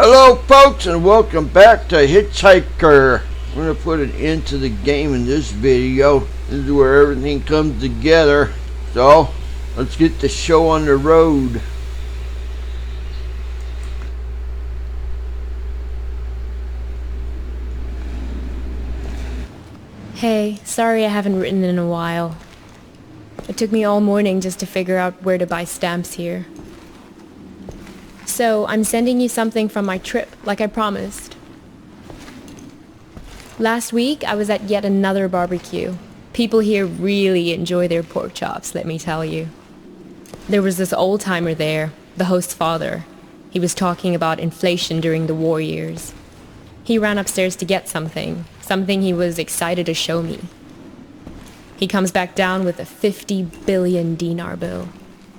Hello, folks, and welcome back to Hitchhiker. I'm going to put an end to the game in this video. This is where everything comes together. So, let's get the show on the road. Hey, sorry I haven't written in a while. It took me all morning just to figure out where to buy stamps here. So, I'm sending you something from my trip, like I promised. Last week, I was at yet another barbecue. People here really enjoy their pork chops, let me tell you. There was this old-timer there, the host's father. He was talking about inflation during the war years. He ran upstairs to get something he was excited to show me. He comes back down with a 50 billion dinar bill.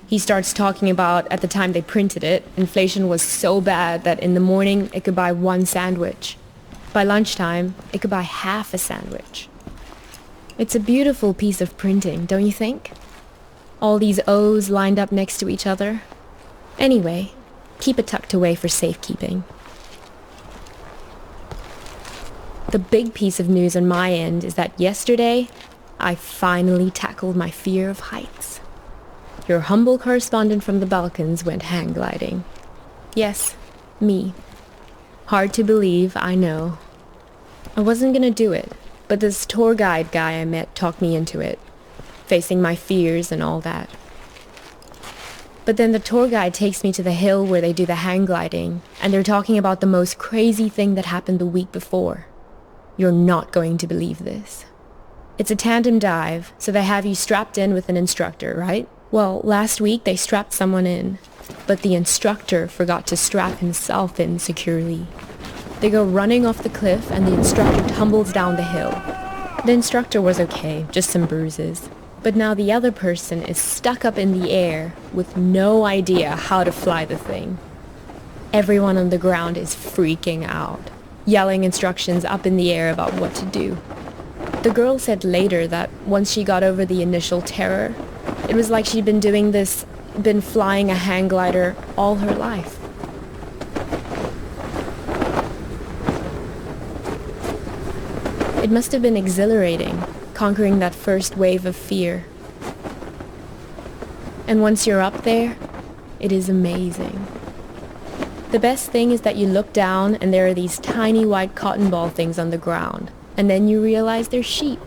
He starts talking about, at the time they printed it, inflation was so bad that in the morning it could buy one sandwich. By lunchtime, it could buy half a sandwich. It's a beautiful piece of printing, don't you think? All these O's lined up next to each other. Anyway, keep it tucked away for safekeeping. The big piece of news on my end is that yesterday, I finally tackled my fear of heights. Your humble correspondent from the Balkans went hang gliding. Yes, me. Hard to believe, I know. I wasn't gonna do it, but this tour guide guy I met talked me into it, facing my fears and all that. But then the tour guide takes me to the hill where they do the hang gliding, and they're talking about the most crazy thing that happened the week before. You're not going to believe this. It's a tandem dive, so they have you strapped in with an instructor, right? Well, last week they strapped someone in, but the instructor forgot to strap himself in securely. They go running off the cliff and the instructor tumbles down the hill. The instructor was okay, just some bruises. But now the other person is stuck up in the air with no idea how to fly the thing. Everyone on the ground is freaking out, yelling instructions up in the air about what to do. The girl said later that once she got over the initial terror, it was like she'd been flying a hang glider all her life. It must have been exhilarating, conquering that first wave of fear. And once you're up there, it is amazing. The best thing is that you look down and there are these tiny white cotton ball things on the ground, and then you realize they're sheep.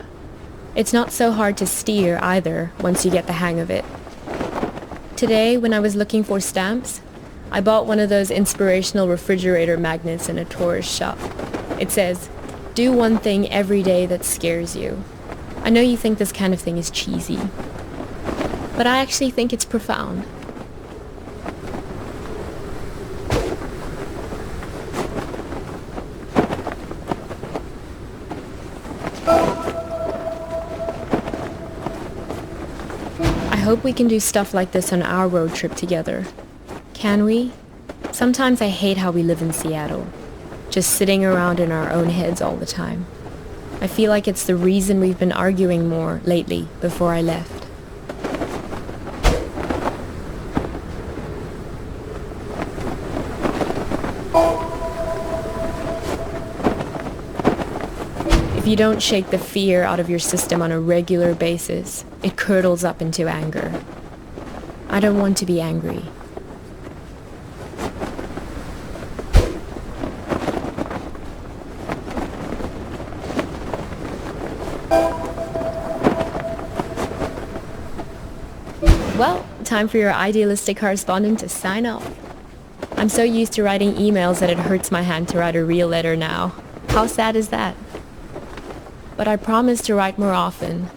It's not so hard to steer either, once you get the hang of it. Today, when I was looking for stamps, I bought one of those inspirational refrigerator magnets in a tourist shop. It says, "Do one thing every day that scares you." I know you think this kind of thing is cheesy, but I actually think it's profound. I hope we can do stuff like this on our road trip together. Can we? Sometimes I hate how we live in Seattle, just sitting around in our own heads all the time. I feel like it's the reason we've been arguing more lately before I left. If you don't shake the fear out of your system on a regular basis, it curdles up into anger. I don't want to be angry. Well, time for your idealistic correspondent to sign off. I'm so used to writing emails that it hurts my hand to write a real letter now. How sad is that? But I promise to write more often.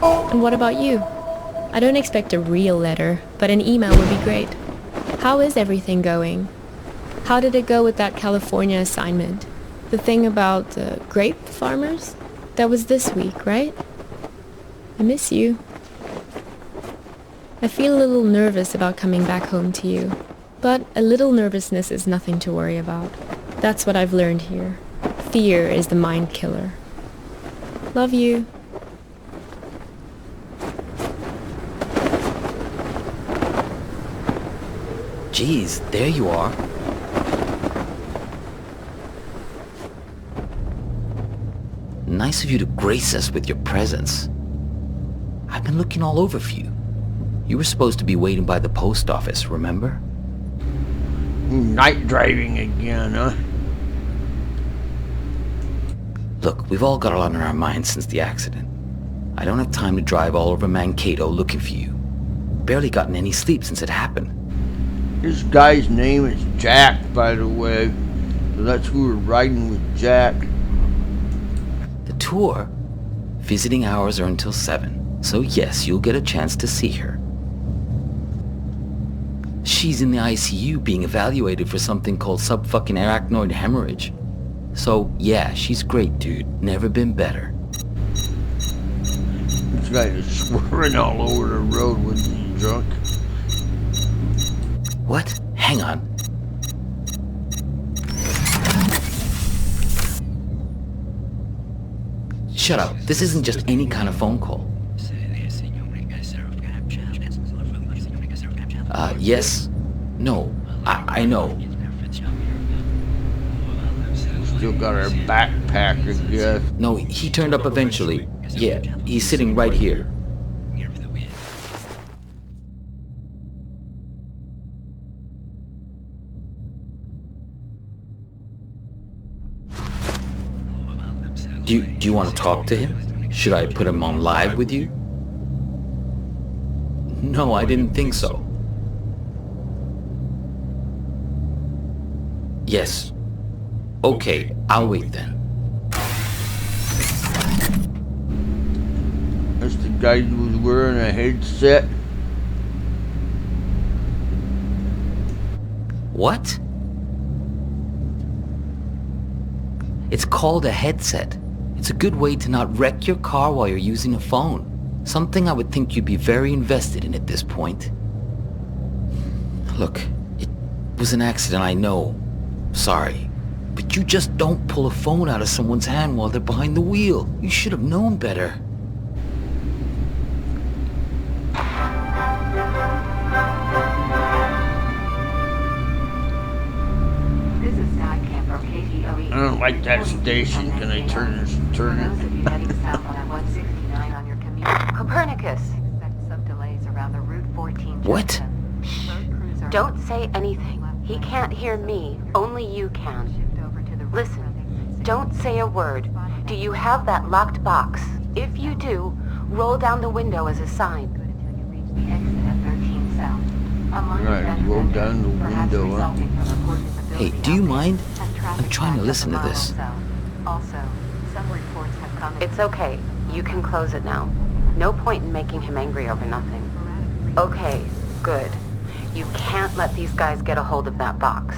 And what about you? I don't expect a real letter, but an email would be great. How is everything going? How did it go with that California assignment? The thing about grape farmers? That was this week, right? I miss you. I feel a little nervous about coming back home to you, but a little nervousness is nothing to worry about. That's what I've learned here. Fear is the mind killer. Love you. Geez, there you are. Nice of you to grace us with your presence. I've been looking all over for you. You were supposed to be waiting by the post office, remember? Night driving again, huh? Look, we've all got a lot on our minds since the accident. I don't have time to drive all over Mankato looking for you. Barely gotten any sleep since it happened. This guy's name is Jack, by the way. So that's who we're riding with, Jack. The tour? Visiting hours are until 7, so yes, you'll get a chance to see her. She's in the ICU being evaluated for something called sub-fucking-arachnoid hemorrhage. So, yeah, she's great, dude. Never been better. This guy is swerving all over the road with he drunk. What? Hang on. Shut up. This isn't just any kind of phone call. Yes? No. I know. Still got our backpack, I guess. No, he turned up eventually. Yeah, he's sitting right here. Do you want to talk to him? Should I put him on live with you? No, I didn't think so. Yes. Okay, I'll wait then. That's the guy who was wearing a headset. What? It's called a headset. It's a good way to not wreck your car while you're using a phone. Something I would think you'd be very invested in at this point. Look, it was an accident, I know. Sorry. But you just don't pull a phone out of someone's hand while they're behind the wheel. You should have known better. I don't like that station. Can I turn it? Copernicus. What? Don't say anything. He can't hear me. Only you can. Listen, don't say a word. Do you have that locked box? If you do, roll down the window as a sign. Alright, roll down the window, huh? Hey, do you mind? I'm trying to listen to this. It's okay. You can close it now. No point in making him angry over nothing. Okay, good. You can't let these guys get a hold of that box.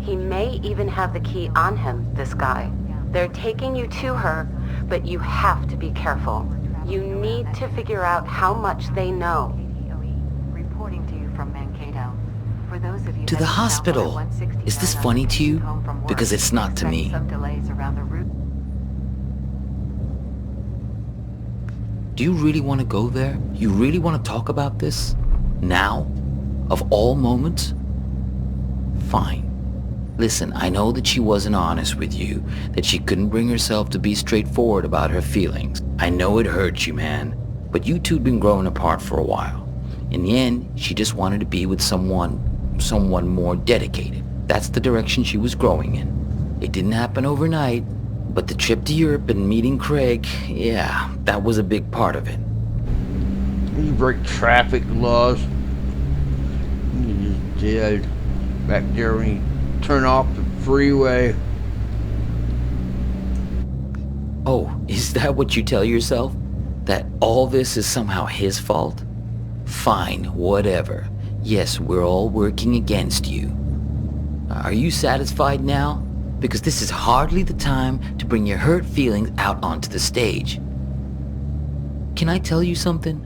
He may even have the key on him, this guy. They're taking you to her, but you have to be careful. You need to figure out how much they know. Reporting to you from Mankato. For those of you To the hospital. Is this funny to you? Because it's not to me. Do you really want to go there? You really want to talk about this? Now? Of all moments? Fine. Listen, I know that she wasn't honest with you, that she couldn't bring herself to be straightforward about her feelings. I know it hurt you, man. But you two'd been growing apart for a while. In the end, she just wanted to be with someone more dedicated. That's the direction she was growing in. It didn't happen overnight, but the trip to Europe and meeting Craig, yeah, that was a big part of it. You break traffic laws. You're just dead. Back there when you turn off the freeway. Oh, is that what you tell yourself? That all this is somehow his fault? Fine, whatever. Yes, we're all working against you. Are you satisfied now? Because this is hardly the time to bring your hurt feelings out onto the stage. Can I tell you something?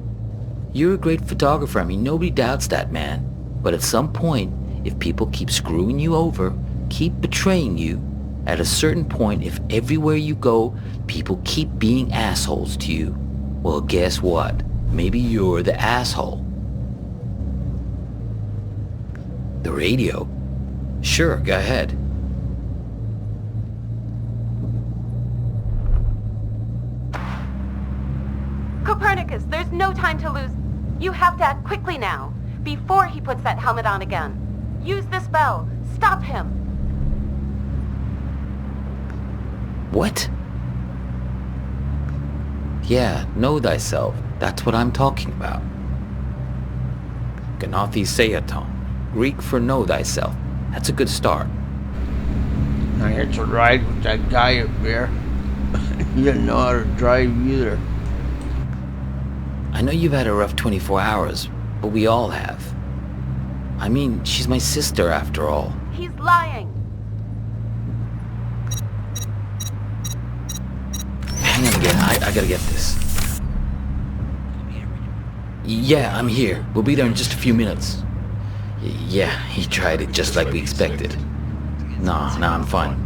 You're a great photographer. I mean, nobody doubts that, man. But at some point, if people keep screwing you over, keep betraying you, at a certain point, if everywhere you go, people keep being assholes to you, well, guess what? Maybe you're the asshole. The radio? Sure, go ahead. Copernicus, there's no time to lose. You have to act quickly now, before he puts that helmet on again. Use this bell. Stop him. What? Yeah, know thyself. That's what I'm talking about. Gnathi Seaton, Greek for know thyself. That's a good start. I had to ride with that guy up there. He didn't know how to drive either. I know you've had a rough 24 hours, but we all have. I mean, she's my sister after all. He's lying. Hang on again, I gotta get this. Yeah, I'm here. We'll be there in just a few minutes. Yeah, he tried it just like we expected. Nah, I'm fine.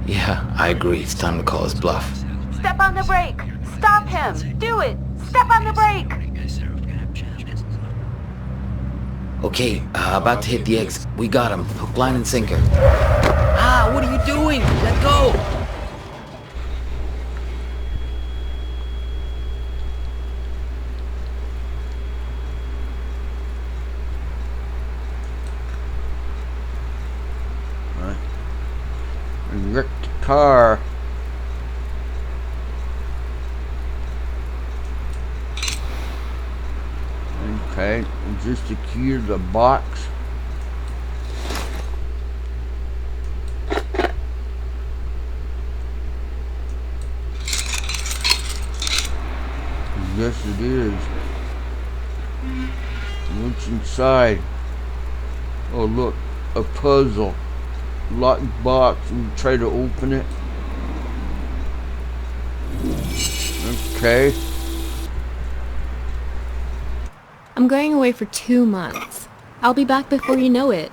Yeah, I agree. It's time to call his bluff. Step on the brake. Stop him. Do it. Step on the brake. Okay, about to hit the exit. We got him. Hook, line, and sinker. Ah, what are you doing? Let go! Wrecked the car. Okay, is this the key to the box? Yes, it is. What's inside? Oh, look, a puzzle. Locked box. We try to open it. Okay. I'm going away for 2 months. I'll be back before you know it.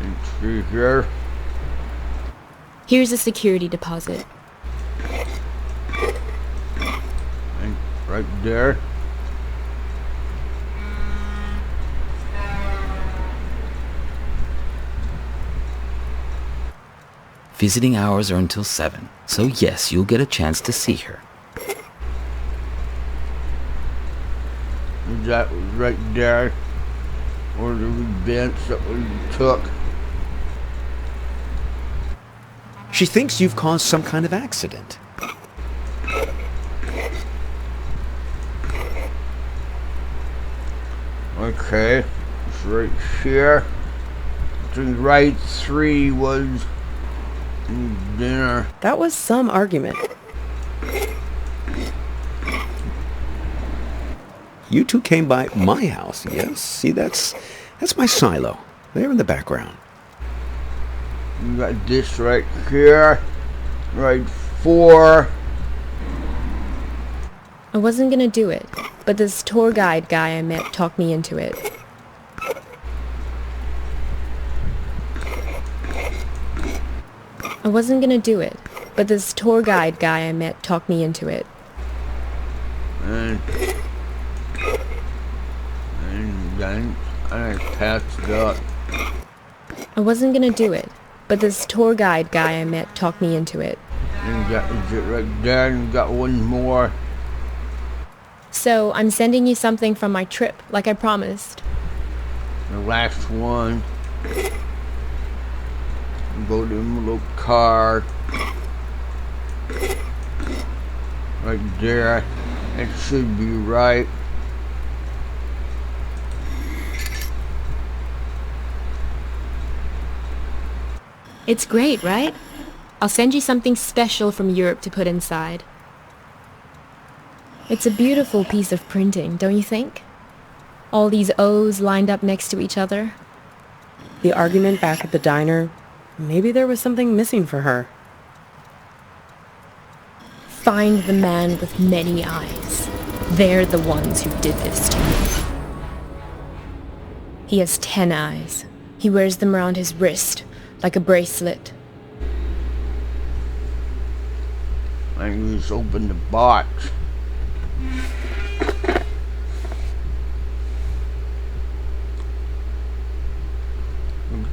Let's see here. Here's a security deposit. And right there. Visiting hours are until 7, so yes, you'll get a chance to see her. That was right there. Or the bench that we took. She thinks you've caused some kind of accident. Okay. It's right here. I think right 3 was dinner. That was some argument. You two came by my house, yes? See, that's my silo. There in the background. You got this right here. Right 4. I wasn't gonna do it, but this tour guide guy I met talked me into it. I wasn't gonna do it, but this tour guide guy I met talked me into it. And then I passed it up. I wasn't gonna do it, but this tour guide guy I met talked me into it. And you got is it right there, and you got one more. So I'm sending you something from my trip, like I promised. The last one. Go to the little car. Right there. It should be right. It's great, right? I'll send you something special from Europe to put inside. It's a beautiful piece of printing, don't you think? All these O's lined up next to each other. The argument back at the diner, maybe there was something missing for her. Find the man with many eyes. They're the ones who did this to me. He has 10 eyes. He wears them around his wrist, like a bracelet. I just opened the box.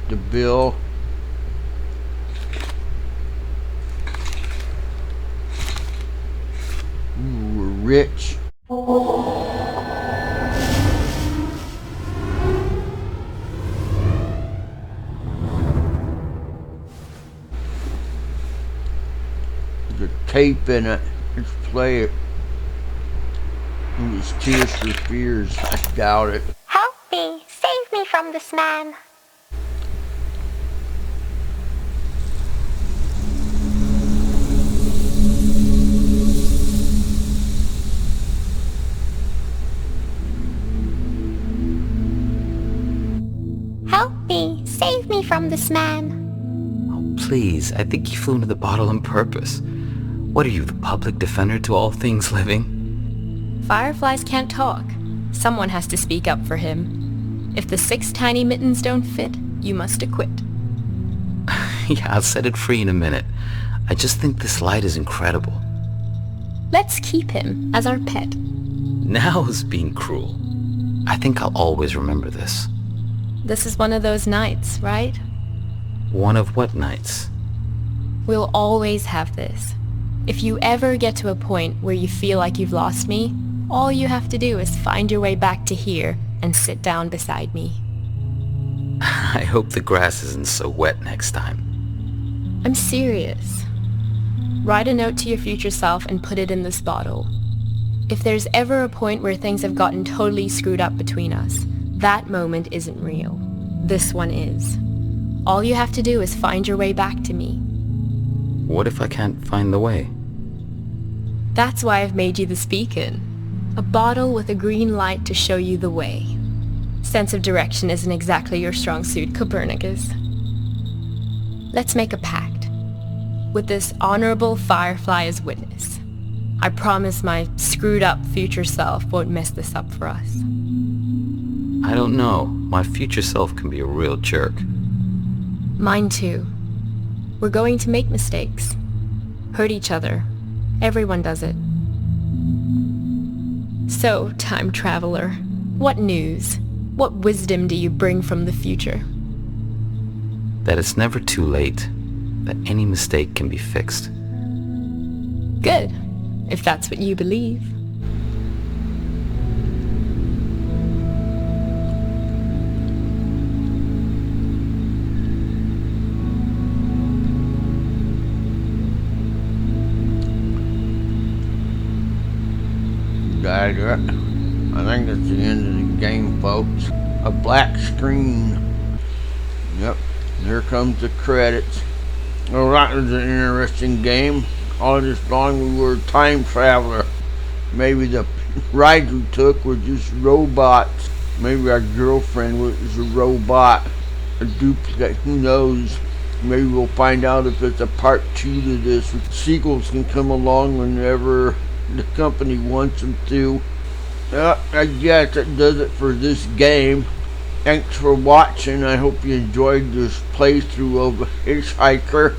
the bill. Ooh, we're rich. There's a tape in it. Let's play it. It was Tears for Fears. I doubt it. Help me! Save me from this man! Help me! Save me from this man! Oh, please, I think you flew into the bottle on purpose. What are you, the public defender to all things living? Fireflies can't talk. Someone has to speak up for him. If the 6 tiny mittens don't fit, you must acquit. Yeah, I'll set it free in a minute. I just think this light is incredible. Let's keep him as our pet. Now is being cruel. I think I'll always remember this. This is one of those nights, right? One of what nights? We'll always have this. If you ever get to a point where you feel like you've lost me, all you have to do is find your way back to here and sit down beside me. I hope the grass isn't so wet next time. I'm serious. Write a note to your future self and put it in this bottle. If there's ever a point where things have gotten totally screwed up between us, that moment isn't real. This one is. All you have to do is find your way back to me. What if I can't find the way? That's why I've made you this beacon. A bottle with a green light to show you the way. Sense of direction isn't exactly your strong suit, Copernicus. Let's make a pact. With this honorable firefly as witness. I promise my screwed up future self won't mess this up for us. I don't know. My future self can be a real jerk. Mine too. We're going to make mistakes. Hurt each other. Everyone does it. So, time traveler, what news? What wisdom do you bring from the future? That it's never too late. That any mistake can be fixed. Good, if that's what you believe. Dagger. I think that's the end of the game, folks. A black screen. Yep, there comes the credits. Well, that was an interesting game. All this long we were a time traveler. Maybe the rides we took were just robots. Maybe our girlfriend was a robot, a duplicate, who knows. Maybe we'll find out if it's a part 2 to this. Sequels can come along whenever the company wants them to. I guess that does it for this game. Thanks for watching. I hope you enjoyed this playthrough of Hitchhiker.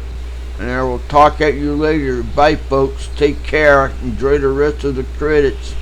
And I will talk at you later. Bye folks. Take care. Enjoy the rest of the credits.